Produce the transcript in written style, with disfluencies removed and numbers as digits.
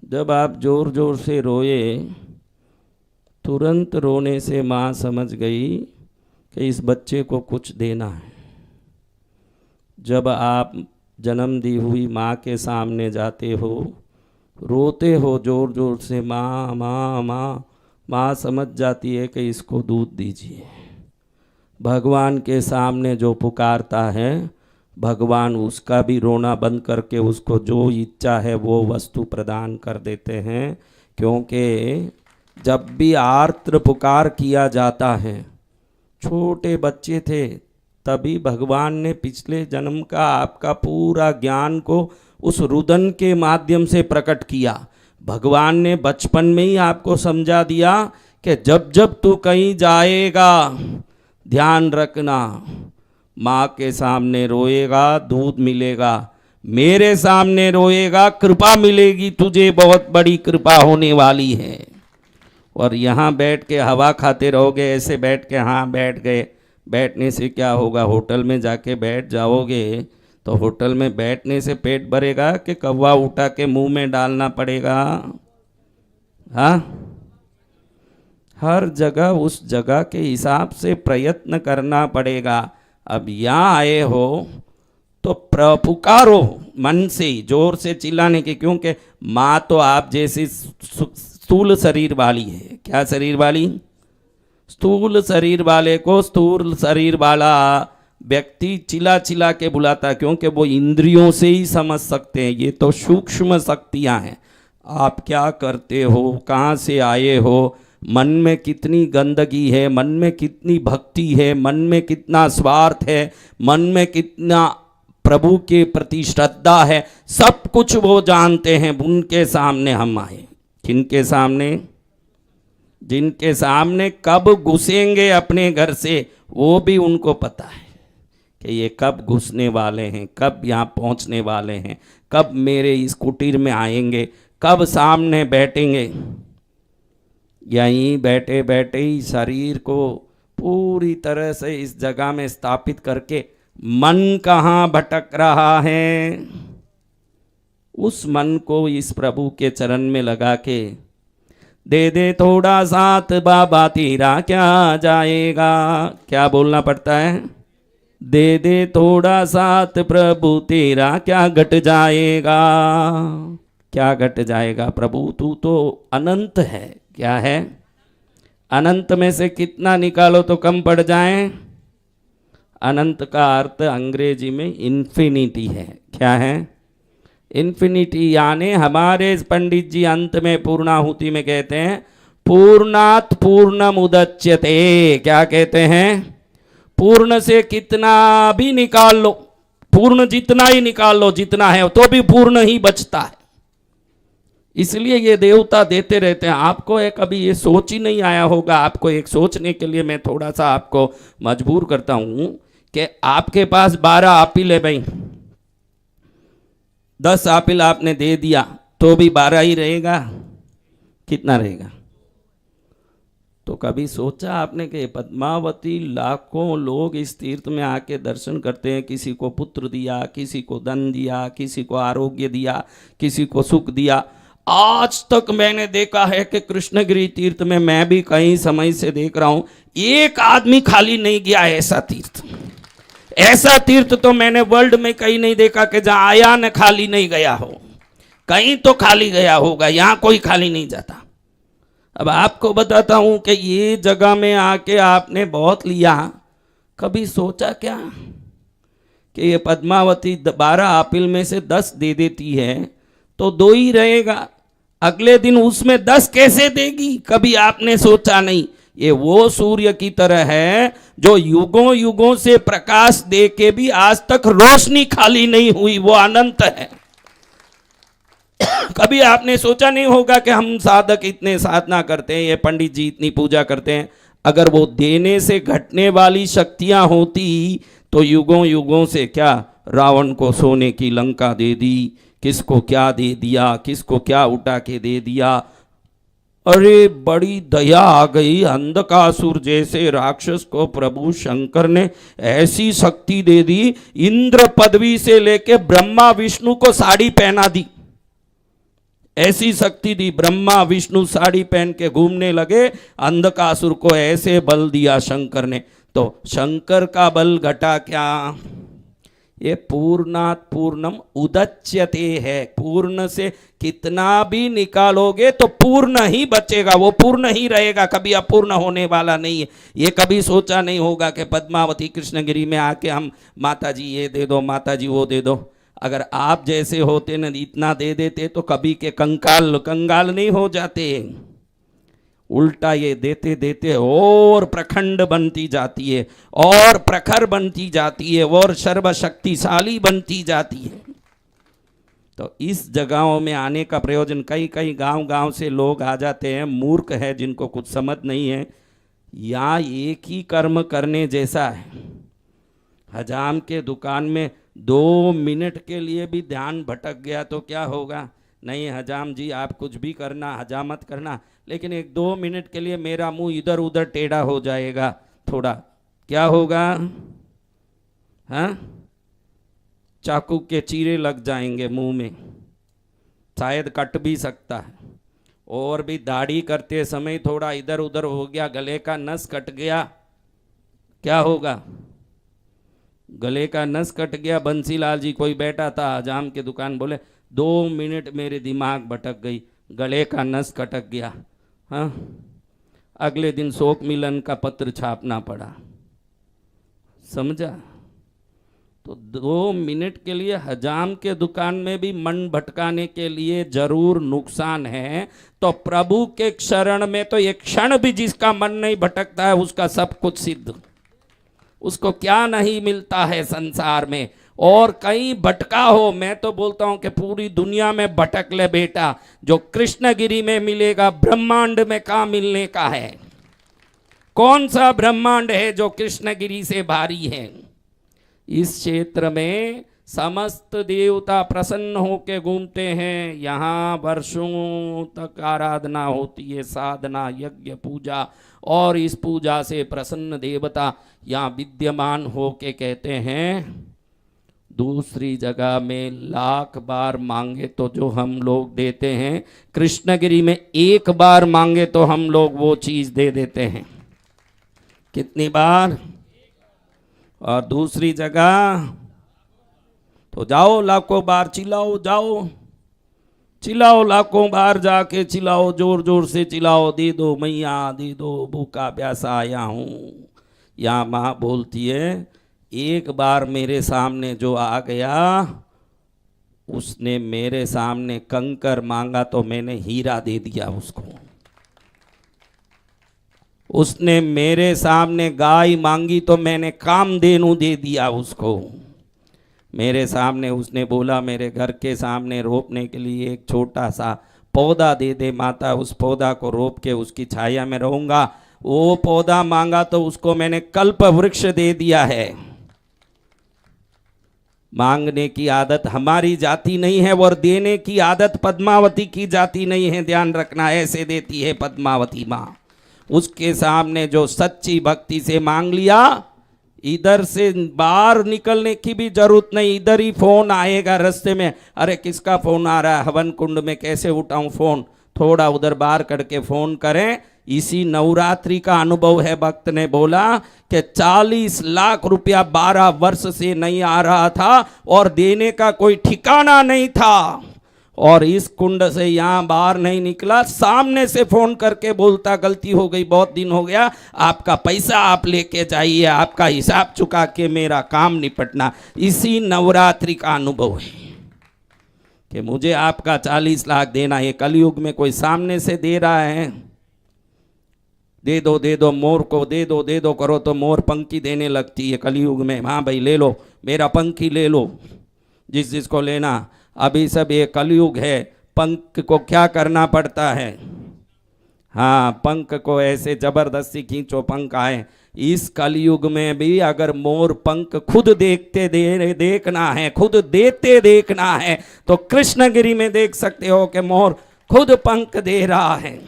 जब आप जोर जोर से रोए, तुरंत रोने से माँ समझ गई कि इस बच्चे को कुछ देना है। जब आप जन्म दी हुई माँ के सामने जाते हो, रोते हो जोर जोर से, माँ माँ माँ, माँ समझ जाती है कि इसको दूध दीजिए। भगवान के सामने जो पुकारता है, भगवान उसका भी रोना बंद करके उसको जो इच्छा है वो वस्तु प्रदान कर देते हैं। क्योंकि जब भी आर्द्र पुकार किया जाता है, छोटे बच्चे थे तभी भगवान ने पिछले जन्म का आपका पूरा ज्ञान को उस रुदन के माध्यम से प्रकट किया। भगवान ने बचपन में ही आपको समझा दिया कि जब जब तू कहीं जाएगा ध्यान रखना, माँ के सामने रोएगा दूध मिलेगा, मेरे सामने रोएगा कृपा मिलेगी, तुझे बहुत बड़ी कृपा होने वाली है। और यहाँ बैठ के हवा खाते रहोगे, ऐसे बैठ के हाँ बैठ गए, बैठने से क्या होगा? होटल में जाके बैठ जाओगे तो होटल में बैठने से पेट भरेगा कि कौवा उठा के मुंह में डालना पड़ेगा? हाँ, हर जगह उस जगह के हिसाब से प्रयत्न करना पड़ेगा। अब यहाँ आए हो तो पुकारो मन से, जोर से चिल्लाने की, क्योंकि माँ तो आप जैसी स्थूल शरीर वाली है। क्या शरीर वाली? स्थूल शरीर वाले को स्थूल शरीर वाला व्यक्ति चिल्ला चिल्ला के बुलाता, क्योंकि वो इंद्रियों से ही समझ सकते हैं। ये तो सूक्ष्म शक्तियाँ हैं। आप क्या करते हो, कहाँ से आए हो, मन में कितनी गंदगी है, मन में कितनी भक्ति है, मन में कितना स्वार्थ है, मन में कितना प्रभु के प्रति श्रद्धा है, सब कुछ वो जानते हैं। उनके सामने हम आए। किनके सामने? जिनके सामने कब घुसेंगे अपने घर से वो भी उनको पता है कि ये कब घुसने वाले हैं, कब यहाँ पहुँचने वाले हैं, कब मेरे इस कुटीर में आएंगे, कब सामने बैठेंगे। यहीं बैठे बैठे ही शरीर को पूरी तरह से इस जगह में स्थापित करके मन कहाँ भटक रहा है, उस मन को इस प्रभु के चरण में लगा के दे दे थोड़ा साथ बाबा तेरा क्या जाएगा। क्या बोलना पड़ता है? दे दे थोड़ा साथ प्रभु तेरा क्या घट जाएगा। क्या घट जाएगा? प्रभु तू तो अनंत है। क्या है? अनंत में से कितना निकालो तो कम पड़ जाए? अनंत का अर्थ अंग्रेजी में इन्फिनिटी है। क्या है? इन्फिनिटी। यानी हमारे पंडित जी अंत में पूर्णाहुति में कहते हैं पूर्णात् पूर्णम उदच्यते। क्या कहते हैं? पूर्ण से कितना भी निकाल लो, पूर्ण जितना ही निकाल लो जितना है, तो भी पूर्ण ही बचता है। इसलिए ये देवता देते रहते हैं। आपको एक अभी ये सोच ही नहीं आया होगा, आपको एक सोचने के लिए मैं थोड़ा सा आपको मजबूर करता हूं कि आपके पास 12 आपिल है भाई, 10 आपिल आपने दे दिया तो भी 12 ही रहेगा। कितना रहेगा? तो कभी सोचा आपने कि पद्मावती लाखों लोग इस तीर्थ में आके दर्शन करते हैं, किसी को पुत्र दिया, किसी को धन दिया, किसी को आरोग्य दिया, किसी को सुख दिया। आज तक मैंने देखा है कि कृष्णगिरी तीर्थ में, मैं भी कई समय से देख रहा हूं, एक आदमी खाली नहीं गया। ऐसा तीर्थ तो मैंने वर्ल्ड में कहीं नहीं देखा कि जहां आया न खाली नहीं गया हो। कहीं तो खाली गया होगा, यहां कोई खाली नहीं जाता। अब आपको बताता हूं कि ये जगह में आके आपने बहुत लिया। कभी सोचा क्या कि ये पद्मावती 12 आपिल में से 10 दे देती है तो 2 ही रहेगा, अगले दिन उसमें 10 कैसे देगी? कभी आपने सोचा नहीं? ये वो सूर्य की तरह है जो युगों युगों से प्रकाश दे के भी आज तक रोशनी खाली नहीं हुई, वो अनंत है। कभी आपने सोचा नहीं होगा कि हम साधक इतने साधना करते हैं, ये पंडित जी इतनी पूजा करते हैं, अगर वो देने से घटने वाली शक्तियां होती तो युगों युगों से क्या रावण को सोने की लंका दे दी, किसको क्या दे दिया, किसको क्या उठा के दे दिया। अरे बड़ी दया आ गई, अंधकासुर जैसे राक्षस को प्रभु शंकर ने ऐसी शक्ति दे दी, इंद्र पदवी से लेके ब्रह्मा विष्णु को साड़ी पहना दी। ऐसी शक्ति दी। ब्रह्मा विष्णु साड़ी पहन के घूमने लगे, अंधकासुर को ऐसे बल दिया शंकर ने। तो शंकर का बल घटा क्या? ये पूर्णात पूर्णम उदच्यते है। पूर्ण से कितना भी निकालोगे तो पूर्ण ही बचेगा, वो पूर्ण ही रहेगा, कभी अपूर्ण होने वाला नहीं है। ये कभी सोचा नहीं होगा कि पद्मावती कृष्णगिरी में आके हम माता जी ये दे दो, माता जी वो दे दो। अगर आप जैसे होते न इतना दे देते तो कभी के कंगाल कंगाल नहीं हो जाते। उल्टा ये देते देते और प्रखंड बनती जाती है, और प्रखर बनती जाती है, और सर्वशक्तिशाली बनती जाती है। तो इस जगहों में आने का प्रयोजन, कई कई गांव से लोग आ जाते हैं, मूर्ख है जिनको कुछ समझ नहीं है। यहाँ एक ही कर्म करने जैसा है। हजाम के दुकान में 2 मिनट के लिए भी ध्यान भटक गया तो क्या होगा? नहीं हजाम जी आप कुछ भी करना, हजामत करना, लेकिन 1-2 मिनट के लिए मेरा मुंह इधर उधर टेढ़ा हो जाएगा थोड़ा, क्या होगा? हाँ, चाकू के चीरे लग जाएंगे मुंह में, शायद कट भी सकता है। और भी दाढ़ी करते समय थोड़ा इधर उधर हो गया, गले का नस कट गया, क्या होगा? गले का नस कट गया। बंसीलाल जी कोई बैठा था हजाम के दुकान, बोले 2 मिनट मेरे दिमाग भटक गई, गले का नस कटक गया। हाँ, अगले दिन शोक मिलन का पत्र छापना पड़ा। समझा? तो 2 मिनट के लिए हजाम के दुकान में भी मन भटकाने के लिए जरूर नुकसान है। तो प्रभु के शरण में तो एक क्षण भी जिसका मन नहीं भटकता है उसका सब कुछ सिद्ध। उसको क्या नहीं मिलता है संसार में। और कहीं भटका हो, मैं तो बोलता हूं कि पूरी दुनिया में भटक ले बेटा, जो कृष्णगिरी में मिलेगा ब्रह्मांड में कहाँ मिलने का है? कौन सा ब्रह्मांड है जो कृष्णगिरी से भारी है? इस क्षेत्र में समस्त देवता प्रसन्न होकर घूमते हैं। यहाँ वर्षों तक आराधना होती है, साधना यज्ञ पूजा, और इस पूजा से प्रसन्न देवता यहाँ विद्यमान होके कहते हैं दूसरी जगह में लाख बार मांगे तो जो हम लोग देते हैं, कृष्णगिरी में 1 बार मांगे तो हम लोग वो चीज दे देते हैं। कितनी बार? और दूसरी जगह तो जाओ लाखों बार चिल्लाओ, जाओ चिल्लाओ, लाखों बार जाके चिल्लाओ, जोर जोर से चिल्लाओ, दे दो मैया दे दो, भूखा प्यासा आया हूँ। यहाँ माँ बोलती है 1 बार मेरे सामने जो आ गया उसने मेरे सामने कंकर मांगा तो मैंने हीरा दे दिया उसको। उसने मेरे सामने गाय मांगी तो मैंने कामधेनु दे दिया उसको। मेरे सामने उसने बोला मेरे घर के सामने रोपने के लिए एक छोटा सा पौधा दे दे माता, उस पौधा को रोप के उसकी छाया में रहूंगा। वो पौधा मांगा तो उसको मैंने कल्प वृक्ष दे दिया है। मांगने की आदत हमारी जाति नहीं है और देने की आदत पद्मावती की जाति नहीं है, ध्यान रखना। ऐसे देती है पद्मावती माँ। उसके सामने जो सच्ची भक्ति से मांग लिया, इधर से बाहर निकलने की भी जरूरत नहीं, इधर ही फोन आएगा रास्ते में। अरे किसका फोन आ रहा है? हवन कुंड में कैसे उठाऊं फोन? थोड़ा उधर बाहर करके फोन करें। इसी नवरात्रि का अनुभव है। भक्त ने बोला कि 40 लाख रुपया 12 वर्ष से नहीं आ रहा था और देने का कोई ठिकाना नहीं था, और इस कुंड से यहाँ बाहर नहीं निकला। सामने से फोन करके बोलता गलती हो गई, बहुत दिन हो गया, आपका पैसा आप लेके जाइए, आपका हिसाब चुका के मेरा काम निपटना। इसी नवरात्रि का अनुभव है कि मुझे आपका 40 लाख देना। ये कलयुग में कोई सामने से दे रहा है? दे दो मोर को दे दो करो तो मोर पंखी देने लगती है कलयुग में। हाँ भाई ले लो, मेरा पंखी ले लो, जिस जिसको लेना। अभी सब ये कलयुग है। पंख को क्या करना पड़ता है? हाँ, पंख को ऐसे जबरदस्ती खींचो, पंख आए। इस कलयुग में भी अगर मोर पंख खुद देखना है, खुद देते देखना है, तो कृष्णगिरी में देख सकते हो कि मोर खुद पंख दे रहा है।